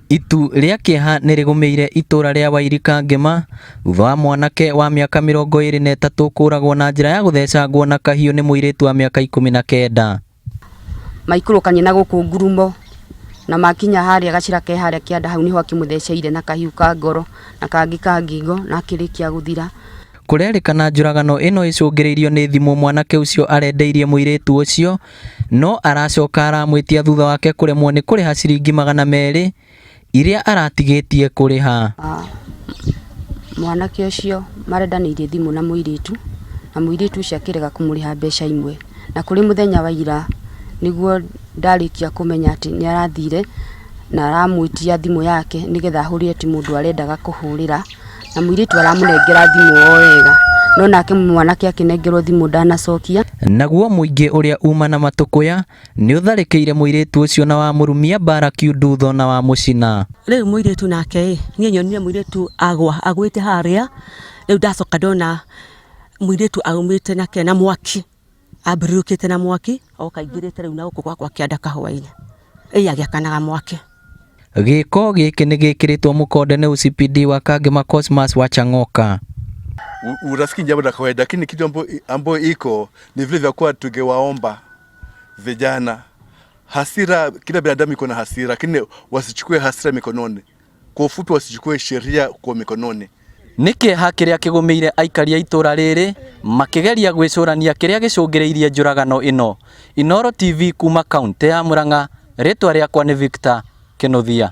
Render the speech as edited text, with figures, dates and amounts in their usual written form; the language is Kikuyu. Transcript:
Itu ria kĩeha nĩ rĩgũmĩire itũra rĩa Wairika Ngema thutha wa mwanake wa mĩaka 23 kũragwo na njĩra ya gũthecangwo na kahiũ nĩ mũirĩtu wa mĩaka 19. Maikũrũkanye na gũkũ Ngurumo na makinya harĩa gacira ke harĩa kĩanda hau niho akĩmũtheceire na kahiũ ka ngoro na kangĩ ka ngingo na akĩrĩkia gũthira. Kũrerĩkana njũragano ĩno ĩcũngĩrĩirio nĩ thimũ mwanake ũcio arendeirie mũirĩtu ũcio, no aracoka aramwĩtia thutha wake kũremwo nĩ kũrĩha ciringi 200 iria aratigĩtie kũrĩha. Mwanake ũcio marendanĩirie thimũ na mũirĩtu ũcio akĩrega kũmũrĩha mbeca imwe, na kũrĩ mũthenya wa ira nĩguo ndarĩkia kũmenya atĩ nĩ arathire na aramwĩtia thimũ yake nĩgetha ahũrĩre ti mũndũ arendaga kũhũrĩra, na mũirĩtu aramũnengera thimũ o wega, no nake mwanake akĩnengerwo thimũ ndanacokia. Naguo mũingĩ ũrĩa uma na matũkũya nĩ ũtharĩkĩire mũirĩtu ũcio na wa mũrumia mbara kiundutho na wa mũcina. Rĩu mũirĩtu nake niĩ nyonire mũirĩtu agwĩte harĩa, rĩu ndacoka ndona mũirĩtu aumĩte nake na mwaki, ambĩrĩrũkĩte na mwaki okaingĩrĩte rĩu na gũkũ gwakwa kĩanda kahũa-inĩ agĩakanaga mwaki. Gĩko gĩkĩ nĩ gĩkĩrĩtwo mũkonde nĩ OCPD wa Kangema Cosmas wa Chang'oka. Urafiki jambo la kawaida, lakini kitu ambayo iko ni vile vya kuwa tungewaomba vijana, hasira, kila binadamu iko na hasira, lakini wasichukue hasira mikononi. Kwa ufupi wasichukue sheria kwa mikononi. Nĩkĩ hakĩrĩa kĩgũmĩire aikari a itũra rĩrĩ makĩgeria gwĩcũrania kĩrĩa gĩcũngĩrĩirie njũragano ĩno. Inooro TV kuma kaunti ya Murang'a, rĩtwa rĩakwa nĩ Victor Kĩnuthia.